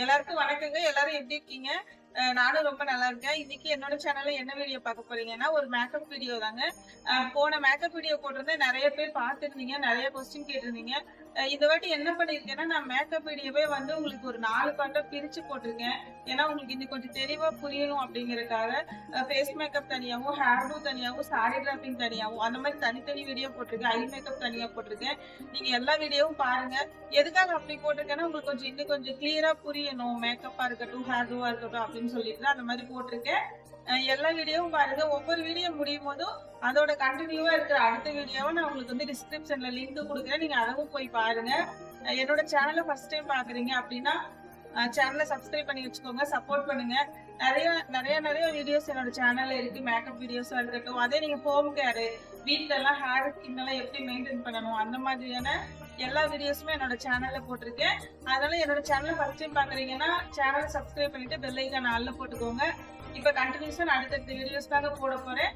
எல்லாருக்கும் வணக்கங்க. எல்லாரும் எப்படி இருக்கீங்க? நானும் ரொம்ப நல்லா இருக்கேன். இன்னைக்கு என்னோட சேனல்ல என்ன வீடியோ பார்க்க போறீங்கன்னா, ஒரு மேக்கப் வீடியோ தாங்க. போன மேக்கப் வீடியோ போட்டிருந்தேன். நெறைய பேர் பார்த்துருந்தீங்க. நெறைய கொஸ்டின் கேட்டிருந்தீங்க. இந்த வாட்டி என்ன பண்ணியிருக்கேன்னா, நான் மேக்கப் வீடியோவே வந்து உங்களுக்கு ஒரு 4 பார்ட்டா பிரிச்சு போட்டிருக்கேன். ஏன்னா, உங்களுக்கு இன்னும் கொஞ்சம் தெளிவா புரியணும் அப்படிங்கிறதுக்காக ஃபேஸ் மேக்கப் தனியாவும், ஹேர் டூ தனியாவும், சாரி டிராப்பிங் தனியாவும் அந்த மாதிரி தனித்தனி வீடியோ போட்டிருக்கேன். ஐ மேக்கப் தனியா போட்டிருக்கேன். நீங்க எல்லா வீடியோவும் பாருங்க. எதுக்காக அப்படி போட்டிருக்கேன்னா, உங்களுக்கு இன்னும் கொஞ்சம் கிளியரா புரியணும். மேக்கப்பா இருக்கட்டும், ஹேர் டூவா இருக்கட்டும் அப்படின்னு சொல்லிட்டு அந்த மாதிரி போட்டிருக்கேன். எல்லா வீடியோவும் பாருங்க. ஒவ்வொரு வீடியோ முடியும் போதும் அதோட கண்டினியூவா இருக்கிற அடுத்த வீடியோவை நான் உங்களுக்கு வந்து டிஸ்கிரிப்ஷன்ல லிங்க் கொடுக்குறேன். நீங்க அதுவும் போய் பாருங்க. என்னோட சேனலை ஃபர்ஸ்ட் டைம் பாக்குறீங்க அப்படின்னா சேனலை சப்ஸ்கிரைப் பண்ணி வச்சுக்கோங்க. சப்போர்ட் பண்ணுங்க. நிறைய நிறைய நிறைய வீடியோஸ் என்னோட சேனல்ல இருக்கு. மேக்கப் வீடியோஸா இருக்கட்டும், அதே நீங்க ஹோம் கேர், வீட்ல எல்லாம் ஹேர் ஸ்கின் எல்லாம் எப்படி மெயின்டைன் பண்ணணும் அந்த மாதிரியான எல்லா வீடியோஸுமே என்னோட சேனல்ல போட்டிருக்கேன். அதனால என்னோட சேனலை ஃபர்ஸ்ட் டைம் பாக்குறீங்கன்னா சேனலை சப்ஸ்கிரைப் பண்ணிட்டு பெல் ஐக்கான் ஆல்ல போட்டுக்கோங்க. இப்ப கண்டினியூஸா அடுத்தடுத்த வீடியோஸ் தாங்க போட போறேன்.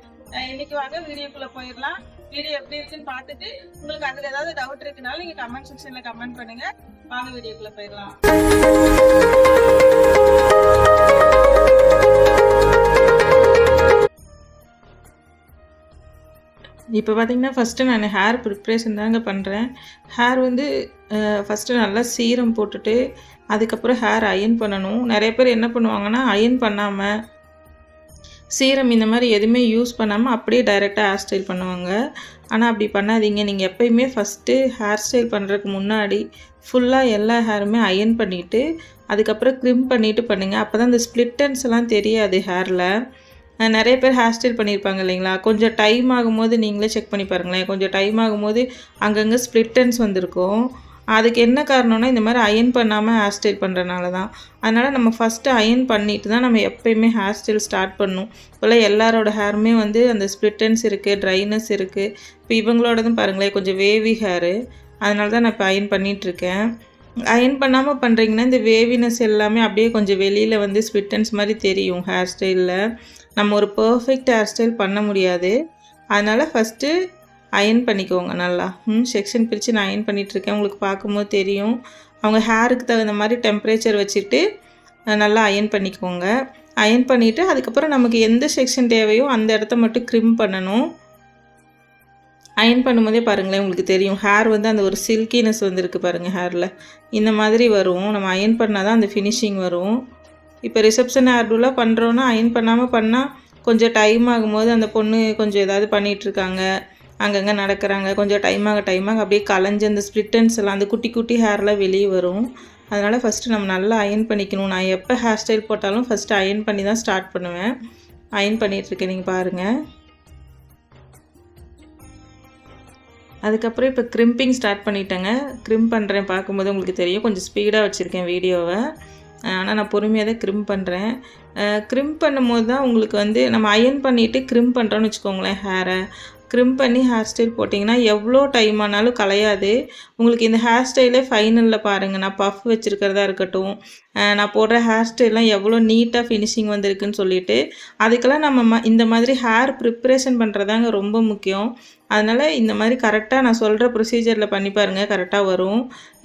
இன்னைக்கு வாங்க வீடியோக்குள்ள போயிடலாம். வீடியோ எப்படி இருக்குன்னு பார்த்துட்டு உங்களுக்கு அதுல ஏதாவது டவுட் இருக்குனாலும் நீங்க கமெண்ட் செக்ஷன்ல கமெண்ட் பண்ணுங்க. வாங்க வீடியோக்குள்ள போயிடலாம். இப்போ பார்த்தீங்கன்னா ஃபஸ்ட்டு நான் ஹேர் ப்ரிப்ரேஷன் தாங்க பண்ணுறேன். ஹேர் வந்து ஃபஸ்ட்டு நல்லா சீரம் போட்டுட்டு அதுக்கப்புறம் ஹேர் அயன் பண்ணணும். நிறைய பேர் என்ன பண்ணுவாங்கன்னா, அயன் பண்ணாமல் சீரம் இந்த மாதிரி எதுவுமே யூஸ் பண்ணாமல் அப்படியே டைரெக்டாக ஹேர் ஸ்டைல் பண்ணுவாங்க. ஆனால் அப்படி பண்ணாதீங்க. நீங்கள் எப்போயுமே ஃபஸ்ட்டு ஹேர் ஸ்டைல் பண்ணுறதுக்கு முன்னாடி ஃபுல்லாக எல்லா ஹேருமே அயன் பண்ணிவிட்டு அதுக்கப்புறம் க்ரிம் பண்ணிவிட்டு பண்ணுங்கள். அப்போ தான் இந்த ஸ்ப்ளிட்டன்ஸ் எல்லாம் தெரியாது ஹேரில். நிறைய பேர் ஹேர் ஸ்டைல் பண்ணியிருப்பாங்க இல்லைங்களா, கொஞ்சம் டைம் ஆகும்போது நீங்களே செக் பண்ணி பாருங்களேன். கொஞ்சம் டைம் ஆகும்போது அங்கங்கே ஸ்ப்ளிட்டன்ஸ் வந்திருக்கும். அதுக்கு என்ன காரணம்னா, இந்த மாதிரி அயன் பண்ணாமல் ஹேர் ஸ்டைல் பண்ணுறனால தான். அதனால் நம்ம ஃபஸ்ட்டு அயன் பண்ணிட்டு தான் நம்ம எப்போயுமே ஹேர் ஸ்டைல் ஸ்டார்ட் பண்ணணும். இப்போல்லாம் எல்லாரோட ஹேருமே வந்து அந்த ஸ்ப்ளிட்டன்ஸ் இருக்குது, ட்ரைனஸ் இருக்குது. இப்போ இவங்களோடதும் பாருங்களேன், கொஞ்சம் வேவி ஹேரு. அதனால தான் நான் இப்போ அயன் பண்ணிகிட்ருக்கேன். அயன் பண்ணாமல் பண்ணுறீங்கன்னா இந்த வேவினஸ் எல்லாமே அப்படியே கொஞ்சம் வெளியில் வந்து ஸ்ப்ளிட்டன்ஸ் மாதிரி தெரியும் ஹேர் ஸ்டைலில். நம்ம ஒரு பர்ஃபெக்ட் ஹேர் ஸ்டைல் பண்ண முடியாது. அதனால் ஃபஸ்ட்டு அயன் பண்ணிக்கோங்க நல்லா. செக்ஷன் பிரித்து நான் அயன் பண்ணிகிட்ருக்கேன். உங்களுக்கு பார்க்கும்போது தெரியும். அவங்க ஹேருக்கு தகுந்த மாதிரி டெம்பரேச்சர் வச்சுட்டு நல்லா அயன் பண்ணிக்கோங்க. அயன் பண்ணிவிட்டு அதுக்கப்புறம் நமக்கு எந்த செக்ஷன் தேவையோ அந்த இடத்த மட்டும் க்ரிம் பண்ணணும். அயன் பண்ணும்போதே பாருங்களேன், உங்களுக்கு தெரியும் ஹேர் வந்து அந்த ஒரு சில்கினஸ் வந்துருக்கு பாருங்கள் ஹேரில். இந்த மாதிரி வரும். நம்ம அயன் பண்ணால் தான் அந்த ஃபினிஷிங் வரும். இப்போ ரிசப்ஷன் ஹேர் டூலாம் பண்ணுறோன்னா அயன் பண்ணாமல் பண்ணால் கொஞ்சம் டைம் ஆகும்போது அந்த பொண்ணு கொஞ்சம் ஏதாவது பண்ணிகிட்ருக்காங்க, அங்கங்கே நடக்கிறாங்க, கொஞ்சம் டைம் ஆக அப்படியே கலைஞ்சு அந்த ஸ்ப்ளிட்டன்ஸ் எல்லாம் அந்த குட்டி குட்டி ஹேர்லாம் வெளியே வரும். அதனால் ஃபஸ்ட்டு நம்ம நல்லா அயன் பண்ணிக்கணும். நான் எப்போ ஹேர் ஸ்டைல் போட்டாலும் ஃபஸ்ட்டு அயன் பண்ணி தான் ஸ்டார்ட் பண்ணுவேன். அயன் பண்ணிகிட்ருக்கேன், நீங்கள் பாருங்கள். அதுக்கப்புறம் இப்போ க்ரிம்பிங் ஸ்டார்ட் பண்ணிட்டேங்க. க்ரிம் பண்ணுறேன். பார்க்கும்போது உங்களுக்கு தெரியும், கொஞ்சம் ஸ்பீடாக வச்சுருக்கேன் வீடியோவை. ஆனால் நான் பொறுமையாக தான் க்ரிம் பண்ணுறேன். க்ரிம் பண்ணும்போது தான் உங்களுக்கு வந்து நம்ம அயன் பண்ணிவிட்டு க்ரிம் பண்ணுறோன்னு வச்சுக்கோங்களேன் ஹேரை. க்ரிம் பண்ணி ஹேர் ஸ்டைல் போட்டிங்கன்னா எவ்வளோ டைம் ஆனாலும் கலையாது. உங்களுக்கு இந்த ஹேர் ஸ்டைலே ஃபைனலில் பாருங்கள். நான் பஃப் வச்சுருக்கிறதா இருக்கட்டும், நான் போடுற ஹேர் ஸ்டைல்லாம் எவ்வளோ நீட்டாக ஃபினிஷிங் வந்திருக்குன்னு சொல்லிட்டு, அதுக்கெல்லாம் நம்ம இந்த மாதிரி ஹேர் ப்ரிப்ரேஷன் பண்ணுறதாங்க ரொம்ப முக்கியம். அதனால் இந்த மாதிரி கரெக்டாக நான் சொல்கிற ப்ரொசீஜரில் பண்ணி பாருங்கள், கரெக்டாக வரும்.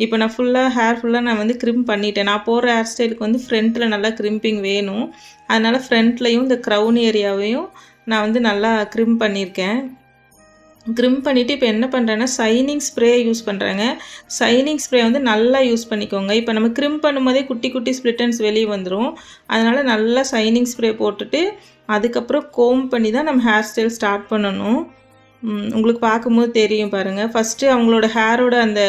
இப்போ நான் ஹேர் ஃபுல்லாக நான் வந்து க்ரிம் பண்ணிட்டேன். நான் போடுற ஹேர் ஸ்டைலுக்கு வந்து ஃப்ரண்ட்டில் நல்லா க்ரிம்பிங் வேணும். அதனால் ஃப்ரண்ட்லேயும் இந்த க்ரௌன் ஏரியாவையும் நான் வந்து நல்லா க்ரிம் பண்ணியிருக்கேன். க்ரிம் பண்ணிவிட்டு இப்போ என்ன பண்ணுறேன்னா ஷைனிங் ஸ்ப்ரே யூஸ் பண்ணுறேங்க. ஷைனிங் ஸ்ப்ரே வந்து நல்லா யூஸ் பண்ணிக்கோங்க. இப்போ நம்ம க்ரிம் பண்ணும்போதே குட்டி குட்டி ஸ்ப்ளிட்டன்ஸ் வெளியே வந்துடும். அதனால் நல்லா ஷைனிங் ஸ்ப்ரே போட்டுட்டு அதுக்கப்புறம் கோம் பண்ணி தான் நம்ம ஹேர் ஸ்டைல் ஸ்டார்ட் பண்ணணும். உங்களுக்கு பார்க்கும்போது தெரியும் பாருங்கள். ஃபஸ்ட்டு அவங்களோட ஹேரோட அந்த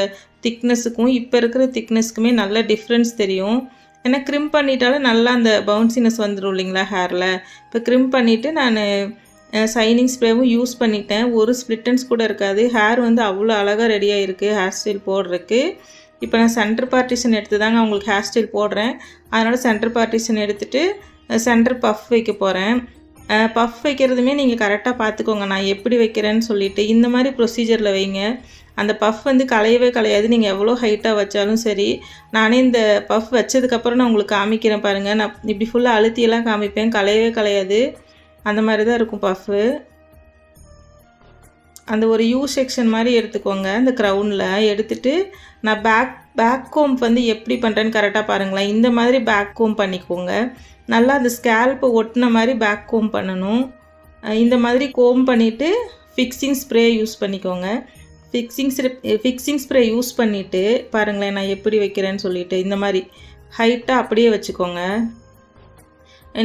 திக்னஸுக்கும் இப்போ இருக்கிற திக்னஸ்க்குமே நல்ல டிஃப்ரென்ஸ் தெரியும். ஏன்னா க்ரிம் பண்ணிட்டாலும் நல்லா அந்த பவுன்சினஸ் வந்துடும் இல்லைங்களா ஹேரில். இப்போ க்ரிம் பண்ணிவிட்டு நான் ஷைனிங் ஸ்ப்ரேவும் யூஸ் பண்ணிட்டேன். ஒரு ஸ்ப்ளிட்டன்ஸ் கூட இருக்காது. ஹேர் வந்து அவ்வளோ அழகாக ரெடியாக இருக்குது ஹேர் ஸ்டைல் போடுறதுக்கு. இப்போ நான் சென்டர் பார்ட்டிஷன் எடுத்து தாங்க அவங்களுக்கு ஹேர் ஸ்டைல் போடுறேன். அதனால் சென்டர் பார்ட்டிஷன் எடுத்துகிட்டு சென்டர் பஃப் வைக்க போகிறேன். பஃப் வைக்கிறதுமே நீங்கள் கரெக்டாக பார்த்துக்கோங்க நான் எப்படி வைக்கிறேன்னு சொல்லிவிட்டு. இந்த மாதிரி ப்ரொசீஜரில் வைங்க. அந்த பஃப் வந்து கலையவே கலையாது. நீங்கள் எவ்வளோ ஹைட்டாக வச்சாலும் சரி. நானே இந்த பஃப் வச்சதுக்கப்புறம் நான் உங்களுக்கு காமிக்கிறேன் பாருங்கள். நான் இப்படி ஃபுல்லாக அழுத்தியெல்லாம் காமிப்பேன், கலையவே கலையாது. அந்த மாதிரி தான் இருக்கும் பஃப்பு. அந்த ஒரு யூ செக்ஷன் மாதிரி எடுத்துக்கோங்க. அந்த க்ரௌனில் எடுத்துகிட்டு நான் பேக் கோம் வந்து எப்படி பண்ணுறேன்னு கரெக்டாக பாருங்களேன். இந்த மாதிரி பேக் கோம் பண்ணிக்கோங்க. நல்லா அந்த ஸ்கேல்ப்பை ஒட்டின மாதிரி பேக் கோம் பண்ணணும். இந்த மாதிரி கோம் பண்ணிவிட்டு ஃபிக்ஸிங் ஸ்ப்ரே யூஸ் பண்ணிக்கோங்க. ஃபிக்ஸிங் ஸ்ப்ரே யூஸ் பண்ணிவிட்டு பாருங்களேன் நான் எப்படி வைக்கிறேன்னு சொல்லிவிட்டு இந்த மாதிரி ஹைட்டாக அப்படியே வச்சுக்கோங்க.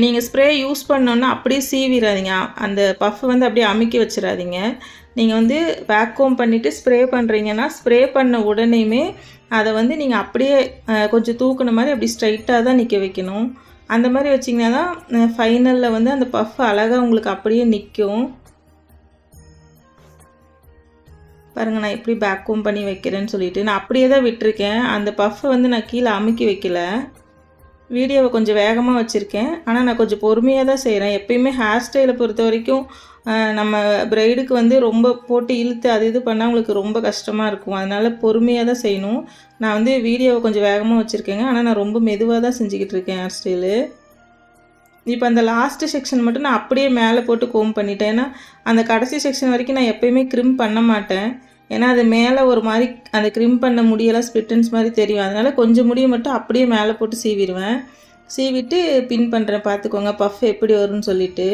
நீங்கள் ஸ்ப்ரே யூஸ் பண்ணோன்னா அப்படியே சீவிடாதீங்க. அந்த பஃப் வந்து அப்படியே அமுக்கி வச்சிடாதீங்க. நீங்கள் வந்து வேக்யூம் பண்ணிவிட்டு ஸ்ப்ரே பண்ணுறீங்கன்னா ஸ்ப்ரே பண்ண உடனேயுமே அதை வந்து நீங்கள் அப்படியே கொஞ்சம் தூக்குன மாதிரி அப்படி ஸ்ட்ரைட்டாக தான் நிற்க வைக்கணும். அந்த மாதிரி வச்சிங்கன்னா தான் ஃபைனலில் வந்து அந்த பஃப் அழகாக உங்களுக்கு அப்படியே நிற்கும். பாருங்கள் நான் எப்படி பேக்யூம் பண்ணி வைக்கிறேன்னு சொல்லிவிட்டு நான் அப்படியே தான் விட்டுருக்கேன். அந்த பஃப்பை வந்து நான் கீழே அமுக்கி வைக்கல. வீடியோவை கொஞ்சம் வேகமாக வச்சுருக்கேன். ஆனால் நான் கொஞ்சம் பொறுமையாக தான் செய்கிறேன். எப்பயுமே ஹேர் ஸ்டைலை பொறுத்த வரைக்கும் நம்ம ப்ரைடுக்கு வந்து ரொம்ப போட்டு இழுத்து அது இது பண்ணால் உங்களுக்கு ரொம்ப கஷ்டமாக இருக்கும். அதனால் பொறுமையாக தான் செய்யணும். நான் வந்து வீடியோவை கொஞ்சம் வேகமாக வச்சுருக்கேங்க. ஆனால் நான் ரொம்ப மெதுவாக தான் செஞ்சுக்கிட்டு இருக்கேன் ஹேர் ஸ்டைலு. இப்போ அந்த லாஸ்ட்டு செக்ஷன் மட்டும் நான் அப்படியே மேலே போட்டு கோம் பண்ணிட்டேன். ஏன்னா அந்த கடைசி செக்ஷன் வரைக்கும் நான் எப்போயுமே க்ரிம் பண்ண மாட்டேன். ஏன்னா அது மேலே ஒரு மாதிரி அந்த க்ரிம் பண்ண முடியெல்லாம் ஸ்பிட்டன்ஸ் மாதிரி தெரியும். அதனால் கொஞ்சம் முடியை மட்டும் அப்படியே மேலே போட்டு சீவிடுவேன். சீவிட்டு பின் பண்ணுறேன். பார்த்துக்கோங்க பஃப் எப்படி வரும்னு சொல்லிவிட்டு.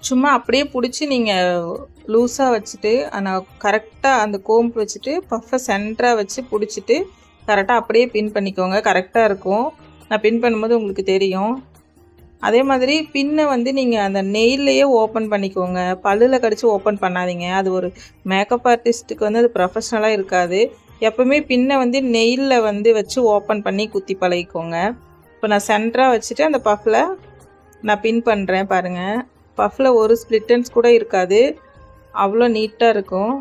சும்மா அப்படியே பிடிச்சி நீங்கள் லூஸாக வச்சுட்டு நான் கரெக்டாக அந்த கோம்பு வச்சுட்டு பஃப்பை சென்டராக வச்சு பிடிச்சிட்டு கரெக்டாக அப்படியே பின் பண்ணிக்கோங்க. கரெக்டாக இருக்கும். நான் பின் பண்ணும்போது உங்களுக்கு தெரியும். அதே மாதிரி பின்னை வந்து நீங்கள் அந்த நெயில்லையே ஓப்பன் பண்ணிக்கோங்க. பல்லில் கடிச்சு ஓப்பன் பண்ணாதீங்க. அது ஒரு மேக்கப் ஆர்டிஸ்ட்டுக்கு வந்து அது ப்ரொஃபஷ்னலாக இருக்காது. எப்போவுமே பின்னை வந்து நெயிலில் வந்து வச்சு ஓப்பன் பண்ணி குத்தி பழகிக்கோங்க. இப்போ நான் சென்டராக வச்சுட்டு அந்த பஃப்பில் நான் பின் பண்ணுறேன். பாருங்கள் பஃப்பில் ஒரு ஸ்ப்ளிட்டன்ஸ் கூட இருக்காது. அவ்வளோ நீட்டாக இருக்கும்.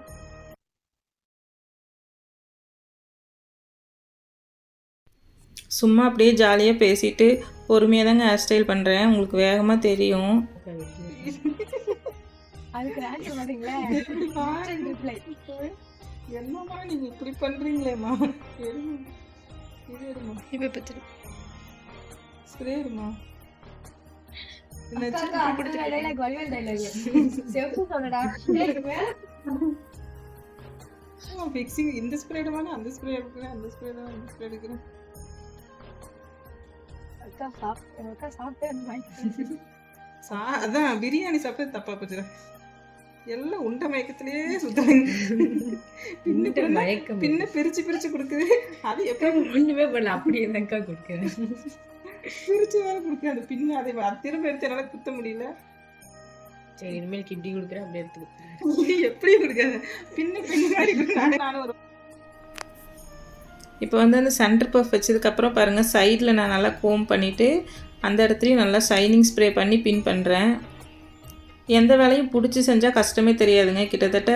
சும்மா அப்படியே ஜாலியாக பேசிட்டு பொறுமையாக தாங்க ஹேர் ஸ்டைல் பண்ணுறேன். உங்களுக்கு வேகமாக தெரியும். என்னம்மா நீங்கள் இப்படி பண்ணுறீங்களேம்மா? ஸ்ப்ரே இருமா ஃபிக்ஸிங் இந்த ஸ்ப்ரே எடுவானே அந்த ஸ்ப்ரே எடுக்கிறேன் அந்த ஸ்ப்ரே தான் அந்த ஸ்ப்ரே எடுக்கிறேன். அதான் பிரியாணி சாப்பிட்டு தப்பா போச்சுடா. எல்லாம் உண்டை மயக்கத்திலேயே சுத்தாங்க. பின்ன பிரிச்சு பிரிச்சு கொடுக்குது. அது எப்படி ஒண்ணுமே பண்ணல அப்படியே தான்க்கா கொடுக்குறேன். பிரிச்சு வேற கொடுக்குறேன் அந்த பின்ன. அதை திரும்ப எடுத்து என்னால குத்த முடியல. சரி இனிமேல் கிட்டி கொடுக்குறேன் அப்படி எடுத்து கொடுக்குறேன். எப்படி கொடுக்காது பின்ன பின்னாடி நானும் ஒரு. இப்போ வந்து அந்த சென்டர் பஃப் வச்சதுக்கப்புறம் பாருங்கள் சைடில் நான் நல்லா கோம் பண்ணிவிட்டு அந்த இடத்துலையும் நல்லா ஷைனிங் ஸ்ப்ரே பண்ணி பின் பண்ணுறேன். எந்த வேலையும் பிடிச்சி செஞ்சால் கஷ்டமே தெரியாதுங்க. கிட்டத்தட்ட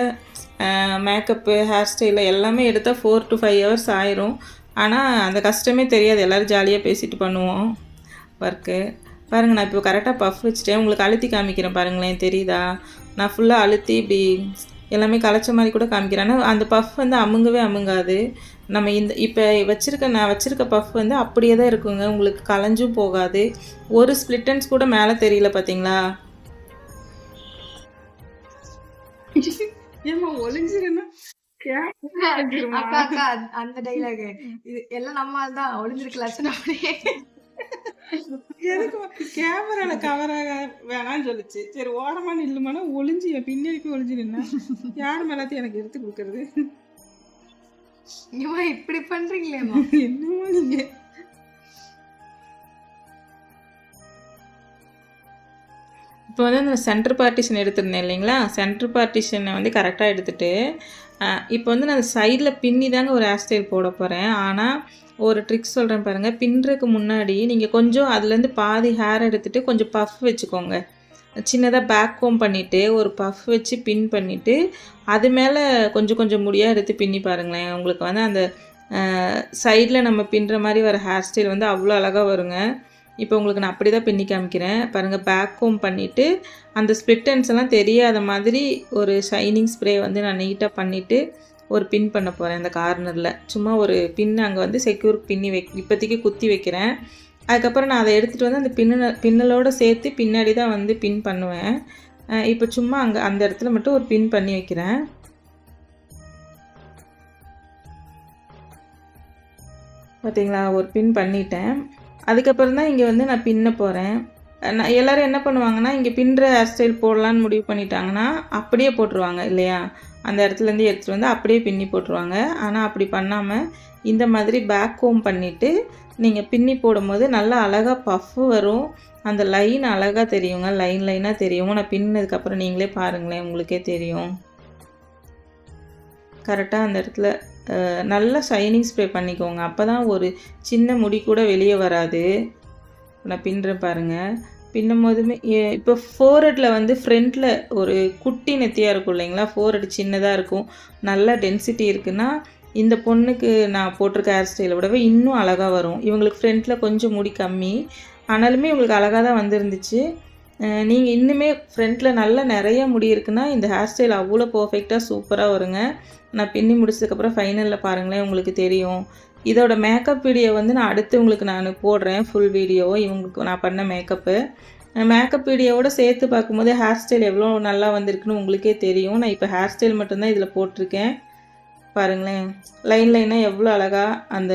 மேக்கப்பு ஹேர் ஸ்டைலில் எல்லாமே எடுத்தால் 4 to 5 hours ஆயிரும். ஆனால் அந்த கஷ்டமே தெரியாது. எல்லோரும் ஜாலியாக பேசிட்டு பண்ணுவோம் ஒர்க்கு. பாருங்கள் நான் இப்போ கரெக்டாக பஃப் வச்சுட்டேன். உங்களுக்கு அழுத்தி காமிக்கிறேன் பாருங்களேன் தெரியுதா? நான் ஃபுல்லாக அழுத்தி இப்படி எல்லாமே கலைச்ச மாதிரி கூட காமிக்கிறேன். ஆனால் அந்த பஃப் வந்து அமுங்கவே அமுங்காது. நம்ம இந்த இப்போ நான் வச்சுருக்க பஃப் வந்து அப்படியே தான் இருக்குங்க. உங்களுக்கு கலைஞ்சும் போகாது. ஒரு ஸ்ப்ளிட்டன்ஸ் கூட மேலே தெரியல பார்த்தீங்களா? ஏமா ஒளிஞ்சிருன்னா அந்த டைலாக் இது எல்லாம் நம்மால் தான் ஒளிஞ்சிருக்கலாம். அப்படியே எதுக்கு கேமரால கவராக வேணான்னு சொல்லிச்சு. சரி ஓரமா நில்லுமானா ஒளிஞ்சு பின்னாடி போய் ஒளிஞ்சு நின்னா யார் மேலாத்தையும் எனக்கு எடுத்து கொடுக்கறது? நீமா இப்படி பண்றீங்களேம்மா? என்னமா நீங்க? இப்போ வந்து அந்த சென்டர் பார்ட்டிஷன் எடுத்துருந்தேன் இல்லைங்களா? சென்டர் பார்ட்டிஷனை வந்து கரெக்டாக எடுத்துகிட்டு இப்போ வந்து நான் சைடில் பின்னி தாங்க ஒரு ஹேர் ஸ்டைல் போட போகிறேன். ஆனால் ஒரு ட்ரிக்ஸ் சொல்கிறேன் பாருங்கள். பின்னுறதுக்கு முன்னாடி நீங்கள் கொஞ்சம் அதுலேருந்து பாதி ஹேர் எடுத்துகிட்டு கொஞ்சம் பஃப் வச்சுக்கோங்க. சின்னதாக பேக் கோம் பண்ணிவிட்டு ஒரு பஃப் வச்சு பின் பண்ணிவிட்டு அது மேலே கொஞ்சம் கொஞ்சம் முடியாக எடுத்து பின்னி பாருங்களேன். உங்களுக்கு வந்து அந்த சைடில் நம்ம பின்னுற மாதிரி வர ஹேர் ஸ்டைல் வந்து அவ்வளோ அழகாக வருங்க. இப்போ உங்களுக்கு நான் அப்படி தான் பின்னி காமிக்கிறேன் பாருங்கள். பேக் கோம் பண்ணிவிட்டு அந்த ஸ்ப்ளிட்டன்ஸ் எல்லாம் தெரியாத மாதிரி ஒரு ஷைனிங் ஸ்ப்ரே வந்து நான் நீட்டாக பண்ணிவிட்டு ஒரு பின் பண்ண போகிறேன் அந்த கார்னரில். சும்மா ஒரு பின் அங்கே வந்து செக்யூர் பின்னி இப்போதைக்கு குத்தி வைக்கிறேன். அதுக்கப்புறம் நான் அதை எடுத்துகிட்டு வந்து அந்த பின்னலோடு சேர்த்து பின்னாடி தான் வந்து பின் பண்ணுவேன். இப்போ சும்மா அந்த இடத்துல மட்டும் ஒரு பின் பண்ணி வைக்கிறேன். பார்த்தீங்களா, ஒரு பின் பண்ணிட்டேன். அதுக்கப்புறம் தான் இங்கே வந்து நான் பின்ன போகிறேன். நான் எல்லோரும் என்ன பண்ணுவாங்கன்னா, இங்கே பின்னுற ஹேர் ஸ்டைல் போடலான்னு முடிவு பண்ணிட்டாங்கன்னா அப்படியே போட்டுருவாங்க இல்லையா, அந்த இடத்துலேருந்து எடுத்துகிட்டு வந்து அப்படியே பின்னி போட்டுருவாங்க. ஆனால் அப்படி பண்ணாமல் இந்த மாதிரி பேக் கோம் பண்ணிவிட்டு நீங்கள் பின்னி போடும்போது நல்லா அழகாக பஃப்பு வரும். அந்த லைன் அழகாக தெரியுங்க, லைனாக தெரியும். நான் பின்னதுக்கப்புறம் நீங்களே பாருங்களேன், உங்களுக்கே தெரியும். கரெக்டாக அந்த இடத்துல நல்லா ஷைனிங் ஸ்ப்ரே பண்ணிக்கோங்க. அப்போ தான் ஒரு சின்ன முடி கூட வெளியே வராது. நான் பின்னுறேன் பாருங்கள். பின்னும் போதுமே இப்போ ஃபோர்ஹெட்டில் வந்து ஃப்ரண்ட்டில் ஒரு குட்டி நெத்தியாக இருக்கும் இல்லைங்களா, ஃபோர்ஹெட் சின்னதாக இருக்கும், நல்லா டென்சிட்டி இருக்குன்னா இந்த பொண்ணுக்கு நான் போட்டிருக்க ஹேர் ஸ்டைலை விடவே இன்னும் அழகாக வரும். இவங்களுக்கு ஃப்ரண்ட்டில் கொஞ்சம் முடி கம்மி, ஆனாலுமே இவங்களுக்கு அழகாக தான் வந்துருந்துச்சு. நீங்கள் இன்னுமே ஃப்ரண்ட்டில் நல்லா நிறைய முடி இருக்குன்னா இந்த ஹேர் ஸ்டைல் அவ்வளோ பர்ஃபெக்டாக சூப்பராக வருங்க. நான் பின்னி முடிச்சதுக்கப்புறம் ஃபைனலில் பாருங்களேன், உங்களுக்கு தெரியும். இதோட மேக்கப் வீடியோ வந்து நான் அடுத்து உங்களுக்கு நான் போடுறேன், ஃபுல் வீடியோவோ இவங்களுக்கு நான் பண்ண மேக்கப் வீடியோவோட சேர்த்து பார்க்கும்போது ஹேர் ஸ்டைல் எவ்வளோ நல்லா வந்திருக்குன்னு உங்களுக்கே தெரியும். நான் இப்போ ஹேர் ஸ்டைல் மட்டும்தான் இதில் போட்டிருக்கேன். பாருங்களேன், லைனாக எவ்வளோ அழகாக அந்த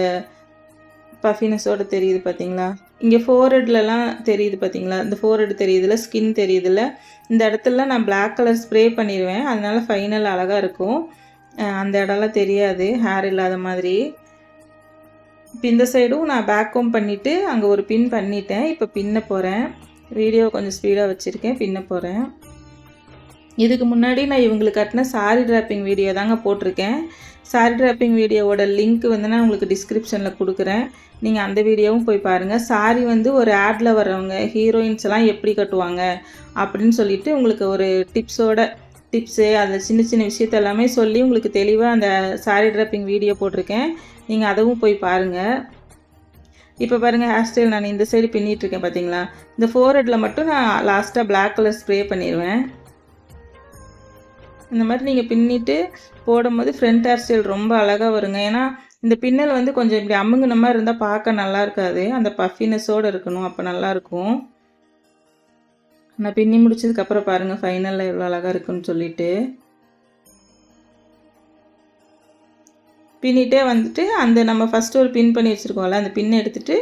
பஃபினஸோடு தெரியுது பார்த்தீங்களா. இங்கே ஃபோர்ஹெட்லலாம் தெரியுது பார்த்தீங்களா, இந்த ஃபோர்ஹெட் தெரியுதுல்ல, ஸ்கின் தெரியுதுல்ல, இந்த இடத்துலலாம் நான் பிளாக் கலர் ஸ்ப்ரே பண்ணிடுவேன். அதனால ஃபைனல் அழகாக இருக்கும். அந்த இடம்லாம் தெரியாது ஹேர் இல்லாத மாதிரி. இப்போ இந்த சைடும் நான் பேக் கோம் பண்ணிவிட்டு அங்கே ஒரு பின் பண்ணிட்டேன். இப்போ பின்ன போகிறேன். வீடியோ கொஞ்சம் ஸ்பீடாக வச்சுருக்கேன், பின்ன போகிறேன். இதுக்கு முன்னாடி நான் இவங்களுக்கு கட்டின சாரி ட்ராப்பிங் வீடியோ தாங்க போட்டிருக்கேன். சாரி ட்ராப்பிங் வீடியோவோட லிங்க் வந்து நான் உங்களுக்கு டிஸ்கிரிப்ஷனில் கொடுக்குறேன். நீங்கள் அந்த வீடியோவும் போய் பாருங்கள். சாரி வந்து ஒரு ஆடில் வரவங்க ஹீரோயின்ஸ் எல்லாம் எப்படி கட்டுவாங்க அப்படின்னு சொல்லிட்டு உங்களுக்கு ஒரு டிப்ஸு அதில் சின்ன சின்ன விஷயத்த எல்லாமே சொல்லி உங்களுக்கு தெளிவாக அந்த சாரி ட்ராப்பிங் வீடியோ போட்டிருக்கேன். நீங்கள் அதுவும் போய் பாருங்கள். இப்போ பாருங்கள், ஹேர் ஸ்டைல் நான் இந்த சைடு பின்னிட்டுருக்கேன் பார்த்தீங்களா. இந்த ஃபோர்ஹெட்டில் மட்டும் நான் லாஸ்ட்டாக பிளாக் கலர் ஸ்ப்ரே பண்ணிடுவேன். இந்த மாதிரி நீங்கள் பின்னிட்டு போடும்போது ஃப்ரண்ட் ஹேர் ஸ்டைல் ரொம்ப அழகாக வருங்க. ஏன்னா இந்த பின்னல் வந்து கொஞ்சம் இப்படி அமுங்குன மாதிரி இருந்தால் பார்க்க நல்லா இருக்காது, அந்த பஃபினஸோடு இருக்கணும், அப்போ நல்லாயிருக்கும். நான் பின்னி முடிச்சதுக்கப்புறம் பாருங்கள் ஃபைனலில் எவ்வளோ அழகாக இருக்குன்னு சொல்லிட்டு. பின்னிட்டே வந்துட்டு அந்த நம்ம ஃபஸ்ட்டு ஒரு பின் பண்ணி வச்சுருக்கோம்ல, அந்த பின்னை எடுத்துகிட்டு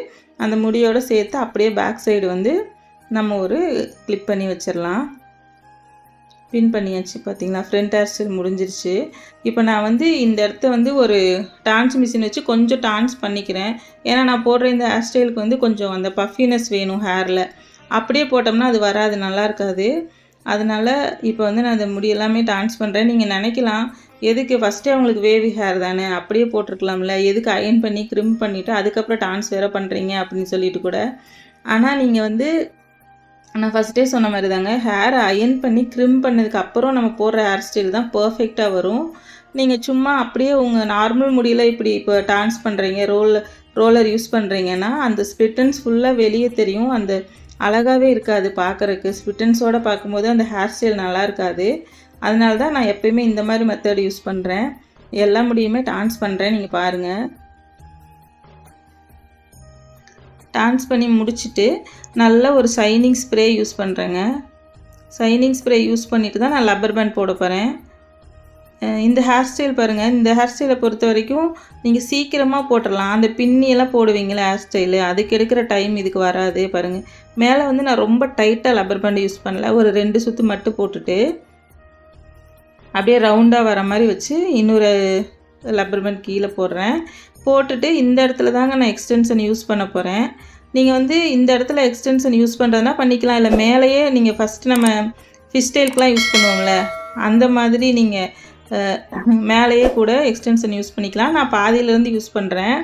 அந்த முடியோடு சேர்த்து அப்படியே பேக் சைடு வந்து நம்ம ஒரு கிளிப் பண்ணி வச்சிடலாம். பின் பண்ணியாச்சு பார்த்தீங்களா, ஃப்ரண்ட் ஹேர் ஸ்டைல் முடிஞ்சிருச்சு. இப்போ நான் வந்து இந்த இடத்த வந்து ஒரு டான்ஸ் மிஷின் வச்சு கொஞ்சம் டான்ஸ் பண்ணிக்கிறேன். ஏன்னா நான் போடுற இந்த ஹேர் ஸ்டைலுக்கு வந்து கொஞ்சம் அந்த பஃபினஸ் வேணும் ஹேரில். அப்படியே போட்டோம்னா அது வராது, நல்லா இருக்காது. அதனால் இப்போ வந்து நான் அந்த முடி எல்லாமே டான்ஸ் பண்ணுறேன். நீங்கள் நினைக்கலாம், எதுக்கு ஃபஸ்ட்டே அவங்களுக்கு வேவி ஹேர் தானே அப்படியே போட்டிருக்கலாம்ல, எதுக்கு அயன் பண்ணி க்ரிம் பண்ணிவிட்டு அதுக்கப்புறம் டான்ஸ் வேறு பண்ணுறீங்க அப்படின்னு சொல்லிட்டு கூட. ஆனால் நீங்கள் வந்து நான் ஃபஸ்ட்டே சொன்ன மாதிரி தாங்க, ஹேரை அயன் பண்ணி க்ரிம் பண்ணதுக்கப்புறம் நம்ம போடுற ஹேர் ஸ்டைல் தான் பர்ஃபெக்டாக வரும். நீங்கள் சும்மா அப்படியே உங்கள் நார்மல் முடியல இப்படி இப்போ டான்ஸ் பண்ணுறீங்க, ரோலர் யூஸ் பண்ணுறீங்கன்னா அந்த ஸ்பிட்டன்ஸ் ஃபுல்லாக வெளியே தெரியும், அந்த அழகாகவே இருக்காது பார்க்குறக்கு. ஸ்பிட்டன்ஸோடு பார்க்கும்போது அந்த ஹேர் ஸ்டைல் நல்லா இருக்காது. அதனால தான் நான் எப்போயுமே இந்த மாதிரி மெத்தட் யூஸ் பண்ணுறேன். எல்லா முடியுமே டான்ஸ் பண்ணுறேன், நீங்கள் பாருங்கள். டான்ஸ் பண்ணி முடிச்சுட்டு நல்ல ஒரு ஷைனிங் ஸ்ப்ரே யூஸ் பண்ணுறேங்க. ஷைனிங் ஸ்ப்ரே யூஸ் பண்ணிவிட்டு தான் நான் லப்பர் பேண்ட் போட போகிறேன். இந்த ஹேர் ஸ்டைல் பாருங்கள், இந்த ஹேர் ஸ்டைலை பொறுத்த வரைக்கும் நீங்கள் சீக்கிரமாக போட்டுடலாம். அந்த பின்னியெல்லாம் போடுவீங்களே ஹேர் ஸ்டைலு, அதுக்கு எடுக்கிற டைம் இதுக்கு வராது. பாருங்கள், மேலே வந்து நான் ரொம்ப டைட்டாக லப்பர் பேண்ட் யூஸ் பண்ணல, ஒரு 2 சுற்று மட்டும் போட்டுட்டு அப்படியே ரவுண்டாக வர மாதிரி வச்சு இன்னொரு லப்பர் பேண்ட் கீழே போடுறேன். போட்டுட்டு இந்த இடத்துல தாங்க நான் எக்ஸ்டென்ஷன் யூஸ் பண்ண போகிறேன். நீங்கள் வந்து இந்த இடத்துல எக்ஸ்டென்ஷன் யூஸ் பண்ணுறதுனா பண்ணிக்கலாம், இல்லை மேலேயே நீங்கள் ஃபஸ்ட்டு நம்ம ஃபிஷ் ஸ்டைலுக்குலாம் யூஸ் பண்ணுவோம்ல அந்த மாதிரி நீங்கள் மேலேயே கூட எக்ஸ்டென்ஷன் யூஸ் பண்ணிக்கலாம். நான் பாதியிலேருந்து யூஸ் பண்ணுறேன்,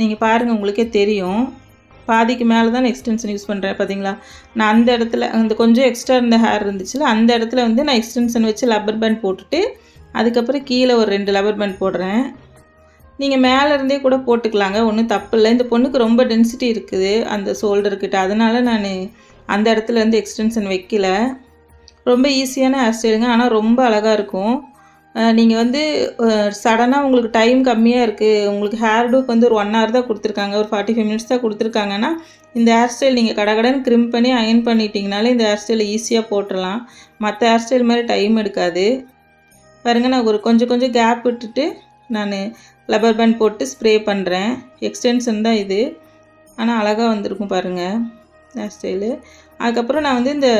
நீங்கள் பாருங்கள் உங்களுக்கே தெரியும். பாதிக்கு மேலே தான் எக்ஸ்டென்ஷன் யூஸ் பண்ணுறேன் பார்த்தீங்களா. நான் அந்த இடத்துல அந்த கொஞ்சம் எக்ஸ்ட்ரா இருந்த ஹேர் இருந்துச்சுல, அந்த இடத்துல வந்து நான் எக்ஸ்டென்ஷன் வச்சு லப்பர் பேண்ட் போட்டுட்டு அதுக்கப்புறம் கீழே ஒரு 2 லப்பர் பேண்ட் போடுறேன். நீங்கள் மேலே இருந்தே கூட போட்டுக்கலாங்க, ஒன்றும் தப்பு இல்லை. இந்த பொண்ணுக்கு ரொம்ப டென்சிட்டி இருக்குது அந்த ஷோல்டர்கிட்ட, அதனால் நான் அந்த இடத்துலேருந்து எக்ஸ்டென்ஷன் வைக்கல. ரொம்ப ஈஸியான ஹேர் ஸ்டைலுங்க, ஆனால் ரொம்ப அழகாக இருக்கும். நீங்கள் வந்து சடனாக உங்களுக்கு டைம் கம்மியாக இருக்குது, உங்களுக்கு ஹேர் டூக்கு வந்து ஒரு 1 hour தான் கொடுத்துருக்காங்க, ஒரு 45 minutes தான் கொடுத்துருக்காங்கன்னா, இந்த ஹேர் ஸ்டைல் நீங்கள் கடகடன்னு க்ரிம் பண்ணி அயன் பண்ணிட்டீங்கனாலே இந்த ஹேர் ஸ்டைலை ஈஸியாக போட்டுடலாம். மற்ற ஹேர் ஸ்டைல் மாதிரி டைம் எடுக்காது. பாருங்கள், நான் ஒரு கொஞ்சம் கேப் விட்டுட்டு நான் ரப்பர் பேண்ட் போட்டு ஸ்ப்ரே பண்ணுறேன். எக்ஸ்டென்ஷன் தான் இது, ஆனால் அழகாக வந்திருக்கும் பாருங்கள் ஹேர் ஸ்டைலு. அதுக்கப்புறம் நான் வந்து இந்த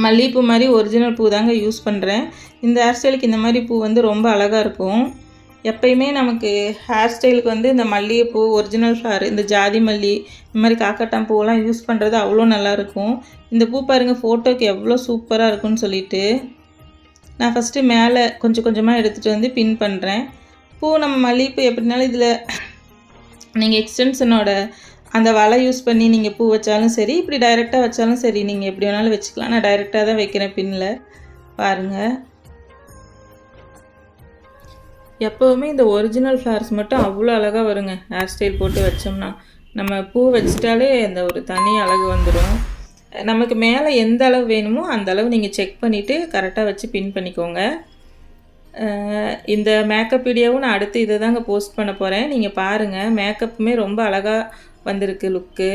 மல்லிகைப்பூ மாதிரி ஒரிஜினல் பூ தாங்க யூஸ் பண்ணுறேன். இந்த ஹேர் ஸ்டைலுக்கு இந்த மாதிரி பூ வந்து ரொம்ப அழகாக இருக்கும். எப்பயுமே நமக்கு ஹேர் ஸ்டைலுக்கு வந்து இந்த மல்லிகைப்பூ, ஒரிஜினல் ஃப்ளவர், இந்த ஜாதி மல்லி, இந்த மாதிரி காக்கட்டான் பூவெல்லாம் யூஸ் பண்ணுறது அவ்வளோ நல்லாயிருக்கும். இந்த பூ பாருங்கள் ஃபோட்டோக்கு எவ்வளோ சூப்பராக இருக்குன்னு சொல்லிட்டு நான் ஃபஸ்ட்டு மேலே கொஞ்சமாக எடுத்துகிட்டு வந்து பின் பண்ணுறேன். பூ நம்ம மல்லிகைப்பூ எப்படினாலும் இதில் நீங்கள் எக்ஸ்டென்ஷனோட அந்த வலை யூஸ் பண்ணி நீங்கள் பூ வச்சாலும் சரி, இப்படி டைரெக்டாக வச்சாலும் சரி, நீங்கள் எப்படி வேணாலும் வச்சுக்கலாம். நான் டைரெக்டாக தான் வைக்கிறேன் பின்னில். பாருங்கள், எப்போவுமே இந்த ஒரிஜினல் ஃப்ளவர்ஸ் மட்டும் அவ்வளோ அழகாக வருங்க. ஹேர் ஸ்டைல் போட்டு வச்சோம்னா நம்ம பூ வச்சிட்டாலே அந்த ஒரு தனி அழகு வந்துடும். நமக்கு மேலே எந்த அளவு வேணுமோ அந்த அளவு நீங்கள் செக் பண்ணிவிட்டு கரெக்டாக வச்சு பின் பண்ணிக்கோங்க. இந்த மேக்கப் வீடியோவும் நான் அடுத்து இதை தாங்க போஸ்ட் பண்ண போகிறேன். நீங்கள் பாருங்கள், மேக்கப்புமே ரொம்ப அழகாக வந்திருக்கு லுக்கு.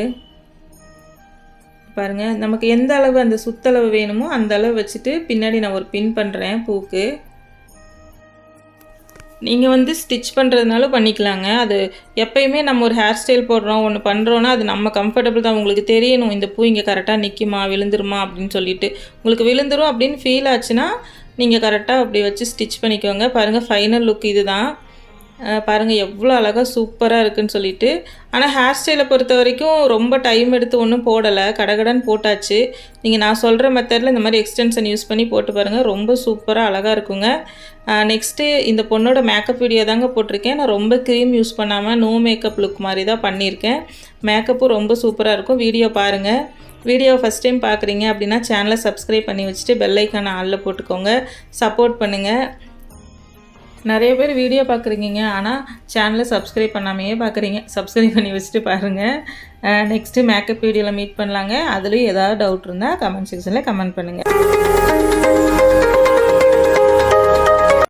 பாருங்கள், நமக்கு எந்த அளவு அந்த சுத்தளவு வேணுமோ அந்த அளவு வச்சுட்டு பின்னாடி நான் ஒரு பின் பண்ணுறேன் பூக்கு. நீங்கள் வந்து ஸ்டிச் பண்ணுறதுனால பண்ணிக்கலாங்க. அது எப்பயுமே நம்ம ஒரு ஹேர் ஸ்டைல் போடுறோம், ஒன்று பண்ணுறோன்னா அது நம்ம கம்ஃபர்டபுள் தான். உங்களுக்கு தெரியணும் இந்த பூ இங்கே கரெக்டாக நிற்குமா, விழுந்துருமா அப்படின்னு சொல்லிட்டு. உங்களுக்கு விழுந்துரும் அப்படின்னு ஃபீல் ஆச்சுன்னா நீங்கள் கரெக்டாக அப்படி வச்சு ஸ்டிச் பண்ணிக்கோங்க. பாருங்கள், ஃபைனல் லுக் இது தான். பாருங்கள் எவ்வளோ அழகாக சூப்பராக இருக்குதுன்னு சொல்லிட்டு. ஆனால் ஹேர் ஸ்டைலை பொறுத்த வரைக்கும் ரொம்ப டைம் எடுத்து ஒன்றும் போடலை, கடகடன்னு போட்டாச்சு. நீங்கள் நான் சொல்கிற மெத்தடில் இந்த மாதிரி எக்ஸ்டென்ஷன் யூஸ் பண்ணி போட்டு பாருங்கள், ரொம்ப சூப்பராக அழகாக இருக்குங்க. நெக்ஸ்ட்டு இந்த பொண்ணோட மேக்கப் வீடியோ தாங்க போட்டிருக்கேன். நான் ரொம்ப க்ரீம் யூஸ் பண்ணாமல் நோ மேக்கப் லுக் மாதிரி தான் பண்ணியிருக்கேன். மேக்கப்பும் ரொம்ப சூப்பராக இருக்கும். வீடியோ பாருங்கள். வீடியோவை ஃபஸ்ட் டைம் பார்க்குறீங்க அப்படின்னா சேனலை சப்ஸ்கிரைப் பண்ணி வச்சுட்டு பெல் ஐக்கானை ஆலில் போட்டுக்கோங்க. சப்போர்ட் பண்ணுங்கள். நிறைய பேர் வீடியோ பார்க்குறீங்க, ஆனால் சேனலை சப்ஸ்கிரைப் பண்ணாமையே பார்க்குறீங்க. சப்ஸ்கிரைப் பண்ணி வச்சுட்டு பாருங்கள். நெக்ஸ்ட்டு மேக்கப் வீடியோவில் மீட் பண்ணலாங்க. அதுலேயும் ஏதாவது டவுட் இருந்தால் கமெண்ட் செக்ஷனில் கமெண்ட் பண்ணுங்கள்.